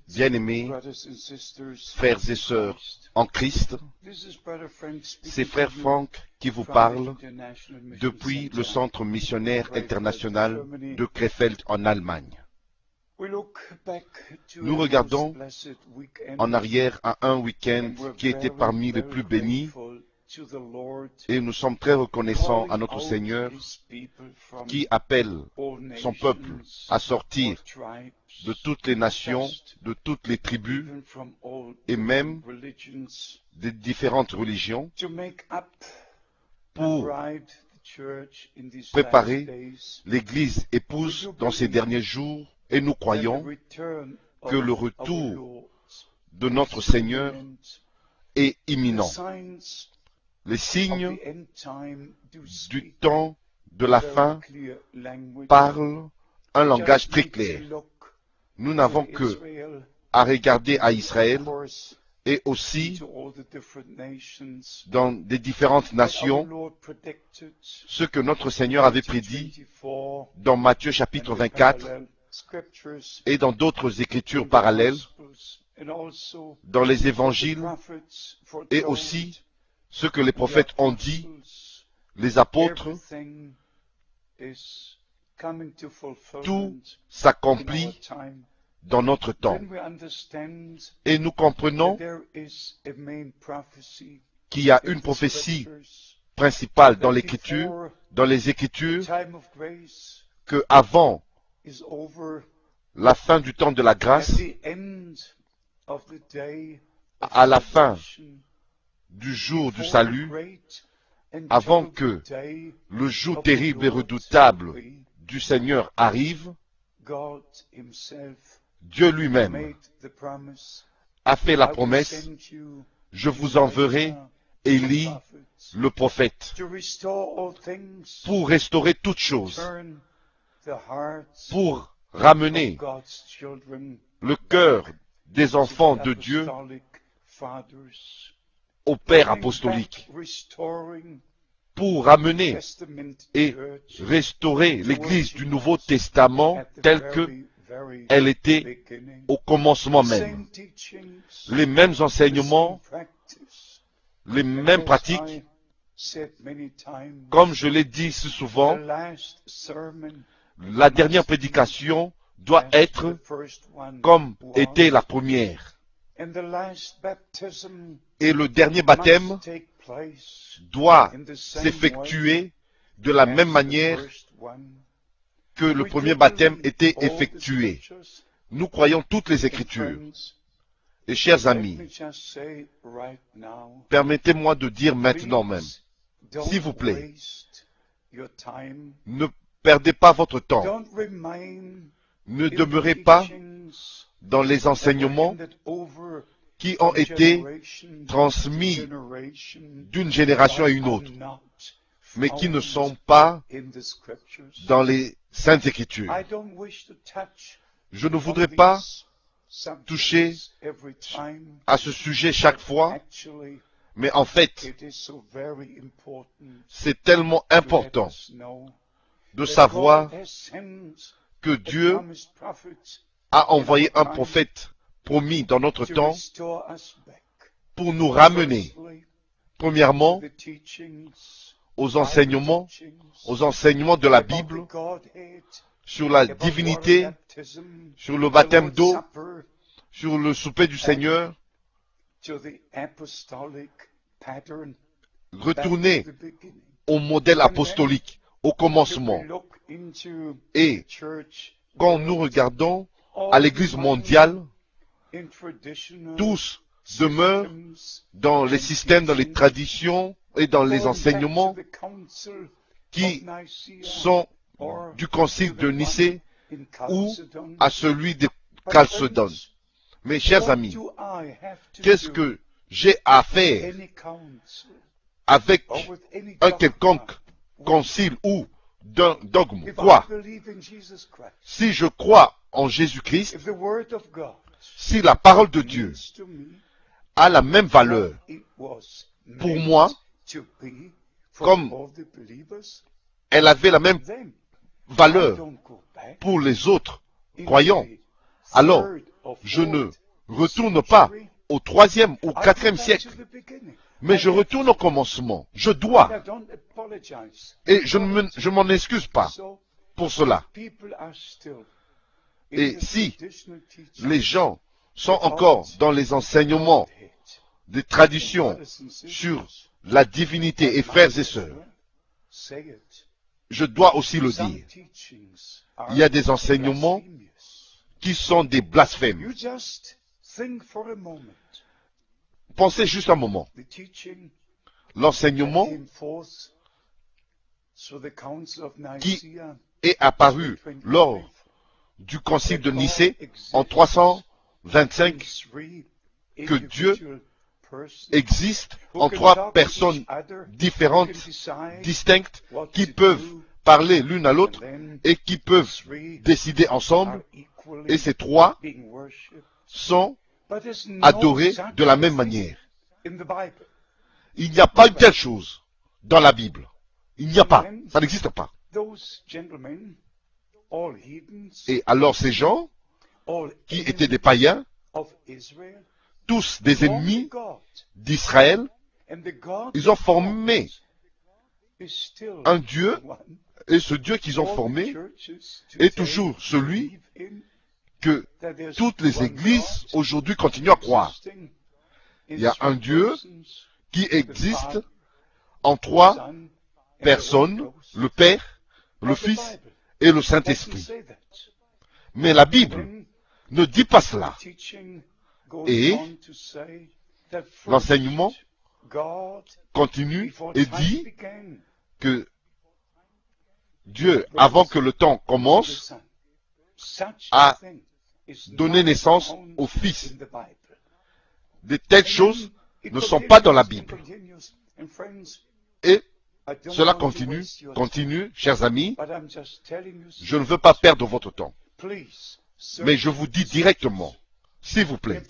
Bien-aimés frères et sœurs en Christ, c'est frère Frank qui vous parle depuis le Centre missionnaire international de Krefeld en Allemagne. Nous regardons en arrière à un week-end qui était parmi les plus bénis et nous sommes très reconnaissants à notre Seigneur qui appelle son peuple à sortir de toutes les nations, de toutes les tribus et même des différentes religions pour préparer l'Église épouse dans ces derniers jours. Et nous croyons que le retour de notre Seigneur est imminent. Les signes du temps de la fin parlent un langage très clair. Nous n'avons que à regarder à Israël et aussi dans des différentes nations ce que notre Seigneur avait prédit dans Matthieu chapitre 24 et dans d'autres écritures parallèles, dans les évangiles et aussi ce que les prophètes ont dit, les apôtres, tout s'accomplit dans notre temps. Et nous comprenons qu'il y a une prophétie principale dans l'Écriture, que avant la fin du temps de la grâce, à la fin du jour du salut, avant que le jour terrible et redoutable du Seigneur arrive, Dieu lui-même a fait la promesse: je vous enverrai Élie, le prophète, pour restaurer toutes choses, pour ramener le cœur des enfants de Dieu au Père apostolique, pour ramener et restaurer l'Église du Nouveau Testament telle qu'elle était au commencement même. Les mêmes enseignements, les mêmes pratiques, comme je l'ai dit si souvent, la dernière prédication doit être comme était la première. Et le dernier baptême doit s'effectuer de la même manière que le premier baptême était effectué. Nous croyons toutes les Écritures. Et chers amis, permettez-moi de dire maintenant même, s'il vous plaît, ne perdez pas votre temps. Ne demeurez pas dans les enseignements qui ont été transmis d'une génération à une autre, mais qui ne sont pas dans les Saintes Écritures. Je ne voudrais pas toucher à ce sujet chaque fois, mais en fait, c'est tellement important de savoir que Dieu a envoyé un prophète promis dans notre temps pour nous ramener, premièrement, aux enseignements de la Bible, sur la divinité, sur le baptême d'eau, sur le souper du Seigneur, retourner au modèle apostolique, au commencement. Et quand nous regardons à l'Église mondiale, tous demeurent dans les systèmes, dans les traditions et dans les enseignements qui sont du concile de Nicée ou à celui de Chalcédoine. Mes chers amis, qu'est-ce que j'ai à faire avec un quelconque concile ou d'un dogme? Quoi? Si je crois en Jésus-Christ, si la parole de Dieu a la même valeur pour moi, comme elle avait la même valeur pour les autres croyants, alors je ne retourne pas au 3e ou 4e siècle, mais je retourne au commencement. Je dois. Et je m'en excuse pas pour cela. Et si les gens sont encore dans les enseignements des traditions sur la divinité, et frères et sœurs, je dois aussi le dire. Il y a des enseignements qui sont des blasphèmes. Pensez juste un moment. L'enseignement qui est apparu lors du concile de Nicée en 325, que Dieu existe en 3 personnes différentes, distinctes, qui peuvent parler l'une à l'autre et qui peuvent décider ensemble, et ces 3 sont adorés de la même manière. Il n'y a pas une telle chose dans la Bible. Il n'y a pas. Ça n'existe pas. Et alors ces gens, qui étaient des païens, tous des ennemis d'Israël, ils ont formé un Dieu, et ce Dieu qu'ils ont formé est toujours celui que toutes les églises aujourd'hui continuent à croire. Il y a un Dieu qui existe en 3 personnes, le Père, le Fils et le Saint-Esprit. Mais la Bible ne dit pas cela. Et l'enseignement continue et dit que Dieu, avant que le temps commence, a donné naissance au Fils. De telles choses ne sont pas dans la Bible. Et cela continue, chers amis. Je ne veux pas perdre votre temps. Mais je vous dis directement, s'il vous plaît,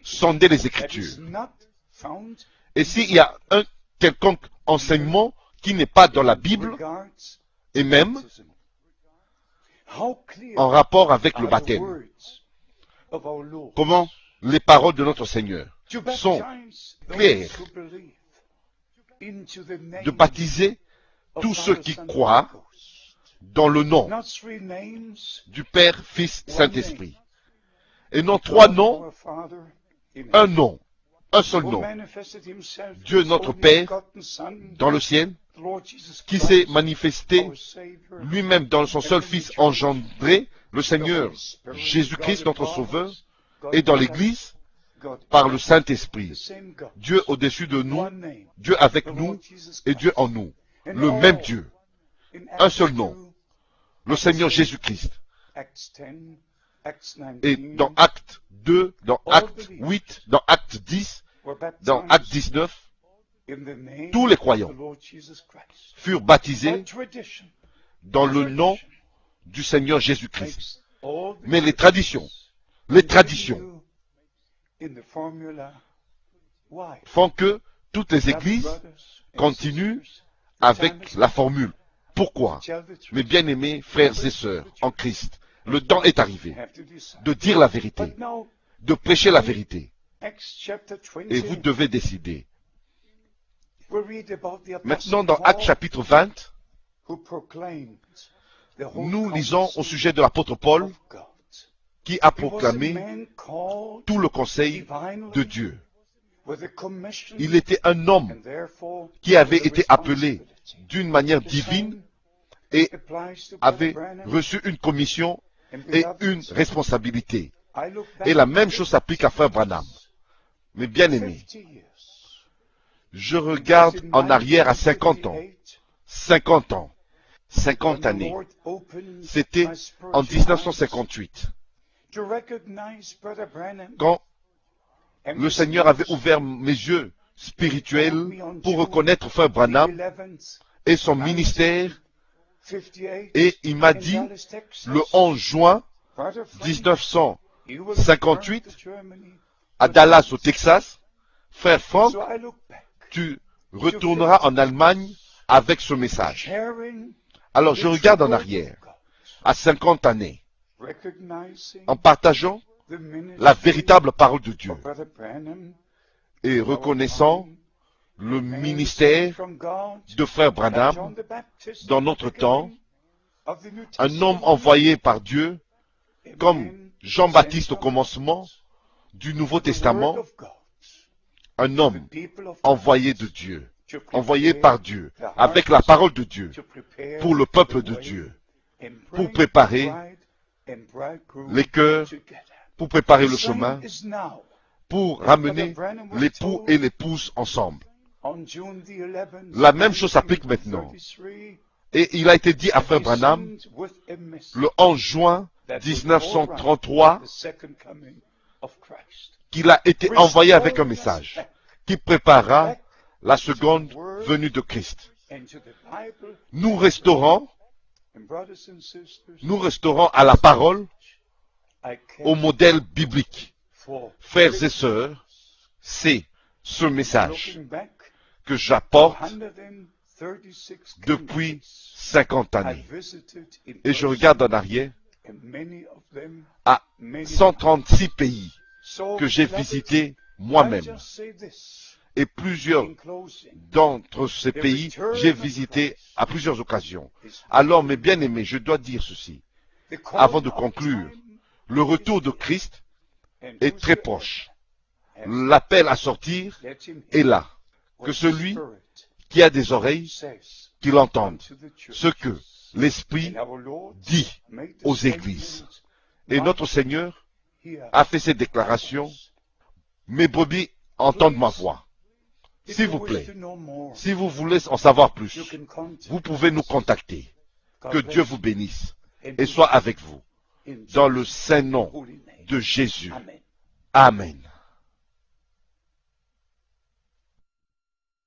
sondez les Écritures. Et s'il y a un quelconque enseignement qui n'est pas dans la Bible, et même en rapport avec le baptême, comment les paroles de notre Seigneur sont claires, de baptiser tous ceux qui croient dans le nom du Père, Fils, Saint-Esprit. Et non 3 noms, un nom, un seul nom. Dieu notre Père dans le ciel, qui s'est manifesté lui-même dans son seul Fils engendré, le Seigneur Jésus-Christ notre Sauveur, et dans l'Église, par le Saint-Esprit. Dieu au-dessus de nous, Dieu avec nous et Dieu en nous. Le même Dieu. Un seul nom. Le Seigneur Jésus-Christ. Et dans Acte 2, dans Acte 8, dans Acte 10, dans Acte 19, tous les croyants furent baptisés dans le nom du Seigneur Jésus-Christ. Mais les traditions font que toutes les églises continuent avec la formule. Pourquoi? Mes bien-aimés frères et sœurs en Christ, le temps est arrivé de dire la vérité, de prêcher la vérité. Et vous devez décider. Maintenant, dans Actes chapitre 20, nous lisons au sujet de l'apôtre Paul, qui a proclamé tout le conseil de Dieu. Il était un homme qui avait été appelé d'une manière divine et avait reçu une commission et une responsabilité. Et la même chose s'applique à Frère Branham. Mais bien aimés, je regarde en arrière à 50 ans. 50 ans. 50 années. C'était en 1958. Quand le Seigneur avait ouvert mes yeux spirituels pour reconnaître Frère Branham et son ministère, et il m'a dit, le 11 juin 1958, à Dallas, au Texas, Frère Frank, tu retourneras en Allemagne avec ce message. Alors je regarde en arrière, à 50 années, en partageant la véritable parole de Dieu et reconnaissant le ministère de frère Branham dans notre temps, un homme envoyé par Dieu comme Jean-Baptiste au commencement du Nouveau Testament, un homme envoyé de Dieu, envoyé par Dieu, avec la parole de Dieu, pour le peuple de Dieu, pour préparer les cœurs, pour préparer le chemin, pour ramener l'époux et l'épouse ensemble. La même chose s'applique maintenant. Et il a été dit à frère Branham, le 11 juin 1933, qu'il a été envoyé avec un message qui préparera la seconde venue de Christ. Nous resterons à la parole, au modèle biblique. Frères et sœurs, c'est ce message que j'apporte depuis 50 années. Et je regarde en arrière à 136 pays que j'ai visités moi-même. Et plusieurs d'entre ces pays, j'ai visité à plusieurs occasions. Alors, mes bien-aimés, je dois dire ceci. Avant de conclure, le retour de Christ est très proche. L'appel à sortir est là. Que celui qui a des oreilles, qu'il entende ce que l'Esprit dit aux églises. Et notre Seigneur a fait cette déclaration. Mes brebis entendent ma voix. S'il vous plaît, si vous voulez en savoir plus, vous pouvez nous contacter. Que Dieu vous bénisse et soit avec vous. Dans le saint nom de Jésus. Amen.